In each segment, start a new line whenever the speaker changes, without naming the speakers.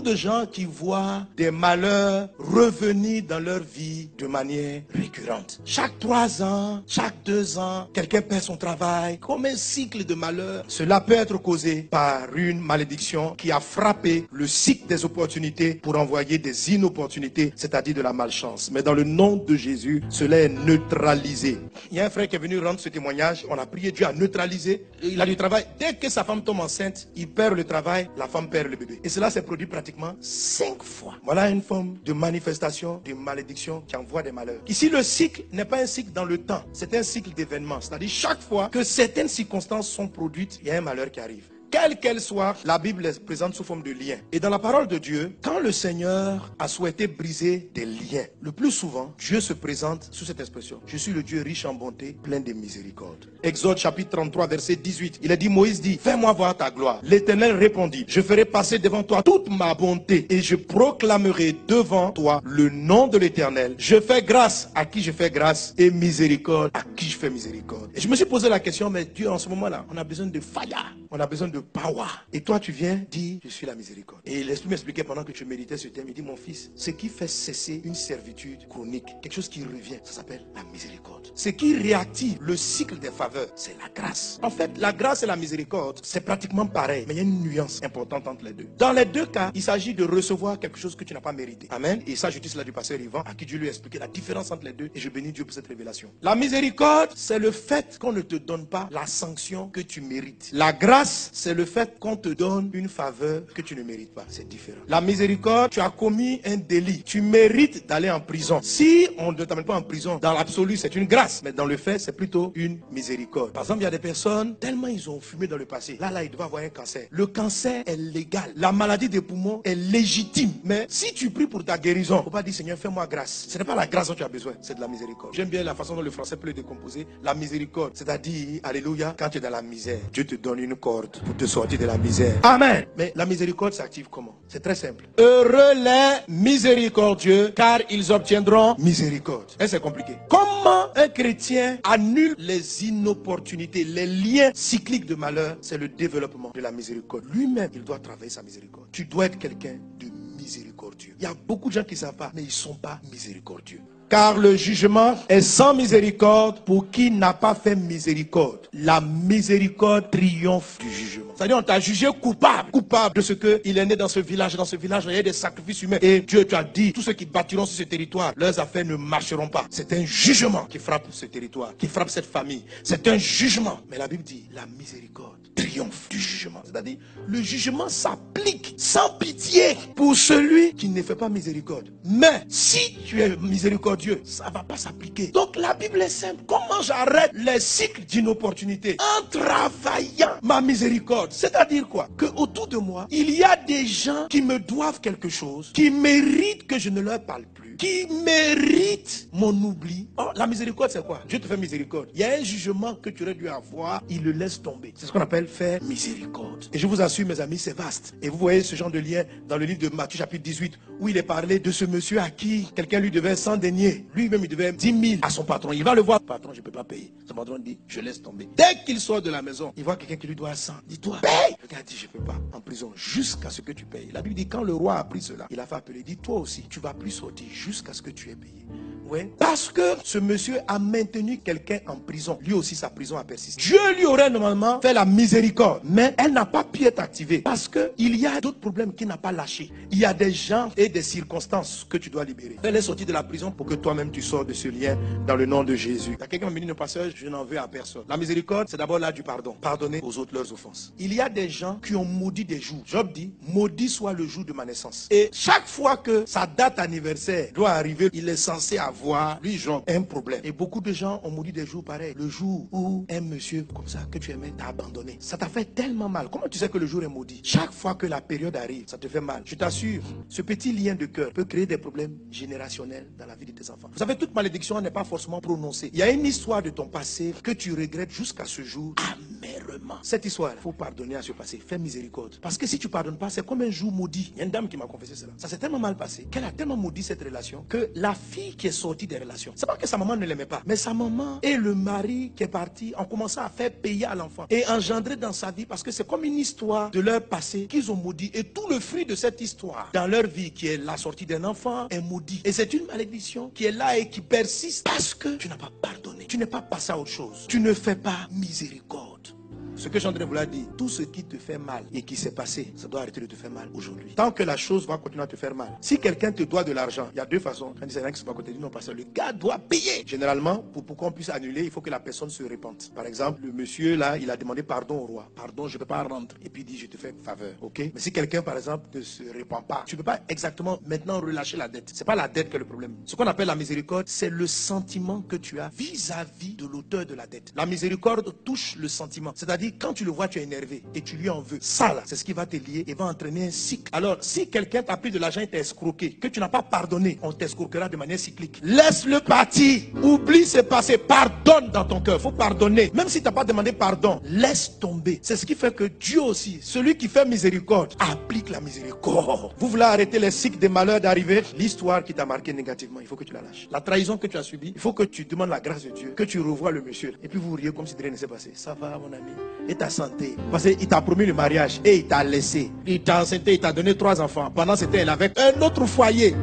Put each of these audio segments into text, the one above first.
beaucoup de gens qui voient des malheurs revenir dans leur vie de manière récurrente. Chaque 3 ans, chaque 2 ans, quelqu'un perd son travail, comme un cycle de malheur. Cela peut être causé par une malédiction qui a frappé le cycle des opportunités pour envoyer des inopportunités, c'est-à-dire de la malchance. Mais dans le nom de Jésus, cela est neutralisé. Il y a un frère qui est venu rendre ce témoignage, on a prié Dieu à neutraliser. Il a du travail. Dès que sa femme tombe enceinte, il perd le travail, la femme perd le bébé. Et cela s'est produit pratiquement 5 fois. Voilà une forme de manifestation, de malédiction qui envoie des malheurs. Ici, le cycle n'est pas un cycle dans le temps, c'est un cycle d'événements. C'est-à-dire chaque fois que certaines circonstances sont produites, il y a un malheur qui arrive. Quelle qu'elle soit, la Bible les présente sous forme de liens. Et dans la parole de Dieu, quand le Seigneur a souhaité briser des liens, le plus souvent, Dieu se présente sous cette expression. Je suis le Dieu riche en bonté, plein de miséricorde. Exode chapitre 33, verset 18. Il a dit, Moïse dit, fais-moi voir ta gloire. L'Éternel répondit, je ferai passer devant toi toute ma bonté et je proclamerai devant toi le nom de l'Éternel. Je fais grâce à qui je fais grâce et miséricorde à qui je fais miséricorde. Et je me suis posé la question, mais Dieu, en ce moment-là, on a besoin de fire, on a besoin de power. Et toi, tu viens dire, je suis la miséricorde. Et l'Esprit m'expliquait pendant que je méditais ce thème, il dit, mon fils, ce qui fait cesser une servitude chronique, quelque chose qui revient, ça s'appelle la miséricorde. Ce qui réactive le cycle des faveurs, c'est la grâce. En fait, la grâce et la miséricorde, c'est pratiquement pareil, mais il y a une nuance importante entre les deux. Dans les deux cas, il s'agit de recevoir quelque chose que tu n'as pas mérité. Amen. Et ça, je dis cela du pasteur Yvan, à qui Dieu lui a expliqué la différence entre les deux, et je bénis Dieu pour cette révélation. La miséricorde, c'est le fait qu'on ne te donne pas la sanction que tu mérites. La grâce, c'est le fait qu'on te donne une faveur que tu ne mérites pas. C'est différent. La miséricorde, tu as commis un délit. Tu mérites d'aller en prison. Si on ne t'amène pas en prison, dans l'absolu, c'est une grâce. Mais dans le fait, c'est plutôt une miséricorde. Par exemple, il y a des personnes, tellement ils ont fumé dans le passé. Là, ils doivent avoir un cancer. Le cancer est légal. La maladie des poumons est légitime. Mais si tu pries pour ta guérison, il ne faut pas dire, Seigneur, fais-moi grâce. Ce n'est pas la grâce dont tu as besoin, c'est de la miséricorde. J'aime bien la façon dont le français peut le décomposer. La miséricorde, c'est-à-dire, alléluia, quand tu es dans la misère, Dieu te donne une corde pour te sortir de la misère. Amen. Mais la miséricorde s'active comment? C'est très simple. Heureux les miséricordieux, car ils obtiendront miséricorde. Et c'est compliqué. Comment un chrétien annule les inopportunités, les liens cycliques de malheur? C'est le développement de la miséricorde. Lui-même, il doit travailler sa miséricorde. Tu dois être quelqu'un de miséricordieux. Il y a beaucoup de gens qui ne savent pas, mais ils ne sont pas miséricordieux. Car le jugement est sans miséricorde pour qui n'a pas fait miséricorde. La miséricorde triomphe du jugement. C'est-à-dire on t'a jugé coupable de ce qu'il est né dans ce village. Dans ce village, il y a des sacrifices humains. Et Dieu t'a dit, tous ceux qui bâtiront sur ce territoire, leurs affaires ne marcheront pas. C'est un jugement qui frappe ce territoire, qui frappe cette famille. C'est un jugement. Mais la Bible dit, la miséricorde triomphe du jugement. C'est-à-dire, le jugement s'applique sans pitié pour celui qui ne fait pas miséricorde. Mais si tu es miséricordieux, ça ne va pas s'appliquer. Donc la Bible est simple. Comment j'arrête les cycles d'inopportunité? En travaillant ma miséricorde. C'est-à-dire quoi? Que autour de moi, il y a des gens qui me doivent quelque chose, qui méritent que je ne leur parle plus, qui méritent mon oubli. Oh, la miséricorde, c'est quoi? Dieu te fait miséricorde. Il y a un jugement que tu aurais dû avoir, il le laisse tomber. C'est ce qu'on appelle faire miséricorde. Et je vous assure, mes amis, c'est vaste. Et vous voyez ce genre de lien dans le livre de Matthieu chapitre 18, où il est parlé de ce monsieur à qui quelqu'un lui devait 100 deniers. Lui-même, il devait 10 000 à son patron. Il va le voir. Patron, je ne peux pas payer. Son patron dit, je laisse tomber. Dès qu'il sort de la maison, il voit quelqu'un qui lui doit 100. Dis-toi, paye. Le gars dit, je ne peux pas. En prison, jusqu'à ce que tu payes. La Bible dit, quand le roi a appris cela, il a fait appeler. Il dit, toi aussi, tu vas plus sortir jusqu'à ce que tu aies payé. Ouais. Parce que ce monsieur a maintenu quelqu'un en prison. Lui aussi, sa prison a persisté. Dieu lui aurait normalement fait la miséricorde, mais elle n'a pas pu être activée parce qu'il y a d'autres problèmes qu'il n'a pas lâchés. Il y a des gens et des circonstances que tu dois libérer. Fais-les sortir de la prison pour que toi-même tu sors de ce lien dans le nom de Jésus. Il y a quelqu'un qui m'a dit, pasteur, je n'en veux à personne. La miséricorde, c'est d'abord là du pardon. Pardonner aux autres leurs offenses. Il y a des gens qui ont maudit des jours. Job dit, maudit soit le jour de ma naissance. Et chaque fois que sa date anniversaire doit arriver, il est censé avoir, lui, Job, un problème. Et beaucoup de gens ont maudit des jours pareils. Le jour où un monsieur comme ça que tu aimais t'a abandonné. Ça t'a fait tellement mal. Comment tu sais que le jour est maudit? Chaque fois que la période arrive, ça te fait mal. Je t'assure, ce petit lien de cœur peut créer des problèmes générationnels dans la vie de tes enfants. Vous savez, toute malédiction n'est pas forcément prononcée. Il y a une histoire de ton passé que tu regrettes jusqu'à ce jour amèrement. cette histoire, il faut pardonner à ce passé. Fais miséricorde. Parce que si tu pardonnes pas, c'est comme un jour maudit. Il y a une dame qui m'a confessé cela. Ça s'est tellement mal passé qu'elle a tellement maudit cette relation que la fille qui est sortie des relations, c'est pas que sa maman ne l'aimait pas, mais sa maman et le mari qui est parti ont commencé à faire payer à l'enfant et engendrer dans sa vie, parce que c'est comme une histoire de leur passé qu'ils ont maudit, et tout le fruit de cette histoire dans leur vie, qui est la sortie d'un enfant, est maudit. Et c'est une malédiction qui est là et qui persiste parce que tu n'as pas pardonné. Tu n'es pas passé à autre chose. Tu ne fais pas miséricorde. Ce que je suis en train de vouloir dire, tout ce qui te fait mal et qui s'est passé, ça doit arrêter de te faire mal aujourd'hui. Tant que la chose va continuer à te faire mal. Si quelqu'un te doit de l'argent, il y a deux façons. Quand il y a quelqu'un qui se va à côté, non, parce que le gars doit payer. Généralement, pour qu'on puisse annuler, il faut que la personne se repente. Par exemple, le monsieur là, il a demandé pardon au roi. Pardon, je ne peux pas rendre. Et puis il dit, je te fais faveur. Ok? Mais si quelqu'un, par exemple, ne se repent pas, tu ne peux pas exactement maintenant relâcher la dette. C'est pas la dette qui est le problème. Ce qu'on appelle la miséricorde, c'est le sentiment que tu as vis-à-vis de l'auteur de la dette. La miséricorde touche le sentiment. C'est-à-dire, quand tu le vois, tu es énervé et tu lui en veux. Ça là, c'est ce qui va te lier et va entraîner un cycle. Alors, si quelqu'un t'a pris de l'argent et t'a escroqué, que tu n'as pas pardonné, on t'escroquera de manière cyclique. Laisse-le partir. Oublie ce passé. Pardonne dans ton cœur. Il faut pardonner. Même si tu n'as pas demandé pardon, laisse tomber. C'est ce qui fait que Dieu aussi, celui qui fait miséricorde, applique la miséricorde. Vous voulez arrêter les cycles des malheurs d'arriver? L'histoire qui t'a marqué négativement, il faut que tu la lâches. La trahison que tu as subie, il faut que tu demandes la grâce de Dieu, que tu revoies le monsieur. Et puis vous riez comme si rien ne s'est passé. Ça va, mon ami. Et ta santé. Parce qu'il t'a promis le mariage et il t'a laissé. Il t'a enceinté, il t'a donné 3 enfants. Pendant ce temps, il avait un autre foyer.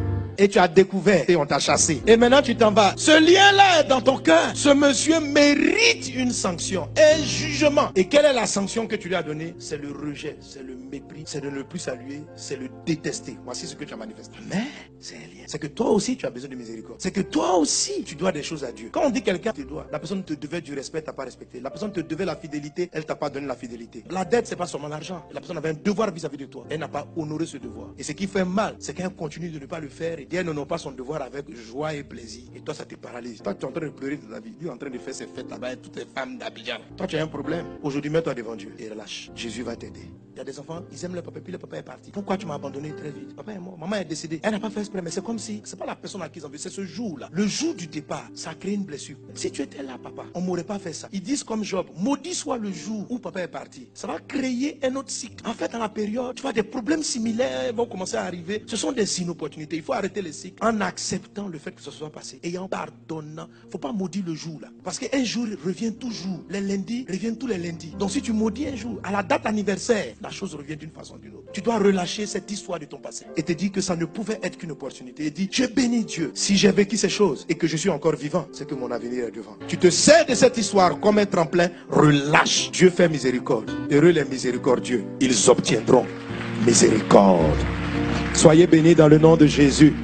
Et tu as découvert et on t'a chassé. Et maintenant tu t'en vas. Ce lien-là est dans ton cœur. Ce monsieur mérite une sanction, un jugement. Et quelle est la sanction que tu lui as donnée? C'est le rejet, c'est le mépris, c'est de ne plus saluer, c'est le détester. Voici ce que tu as manifesté. Mais c'est un lien. C'est que toi aussi tu as besoin de miséricorde. C'est que toi aussi tu dois des choses à Dieu. Quand on dit quelqu'un te doit, la personne te devait du respect, t'as pas respecté. La personne te devait la fidélité, elle t'a pas donné la fidélité. La dette, c'est pas seulement l'argent. La personne avait un devoir vis-à-vis de toi. Elle n'a pas honoré ce devoir. Et ce qui fait mal, c'est qu'elle continue de ne pas le faire. Et elle n'honore pas son devoir avec joie et plaisir. Et toi, ça te paralyse. Toi, tu es en train de pleurer de ta vie. Lui est en train de faire ses fêtes là-bas avec toutes les femmes d'Abidjan. Toi, tu as un problème. Aujourd'hui, mets-toi devant Dieu et relâche. Jésus va t'aider. Il y a des enfants, ils aiment le papa, puis le papa est parti. Pourquoi tu m'as abandonné très vite? Papa est mort, maman est décédée. Elle n'a pas fait exprès, mais c'est comme si, c'est pas la personne à qui ils ont vu, c'est ce jour-là. Le jour du départ, ça a créé une blessure. Si tu étais là, papa, on m'aurait pas fait ça. Ils disent comme Job, maudit soit le jour où papa est parti. Ça va créer un autre cycle. En fait, dans la période, tu vois, des problèmes similaires vont commencer à arriver. Ce sont des inopportunités. Il faut arrêter les cycles en acceptant le fait que ça soit passé et en pardonnant. Il ne faut pas maudire le jour là. Parce qu'un jour revient toujours. Les lundis reviennent tous les lundis. Donc si tu maudis un jour, à la date anniversaire, la chose revient d'une façon ou d'une autre. Tu dois relâcher cette histoire de ton passé et te dire que ça ne pouvait être qu'une opportunité. Et dis, je bénis Dieu. Si j'ai vécu ces choses et que je suis encore vivant, c'est que mon avenir est devant. Tu te sers de cette histoire comme un tremplin, relâche. Dieu fait miséricorde. Heureux les miséricordieux, ils obtiendront miséricorde. Soyez bénis dans le nom de Jésus.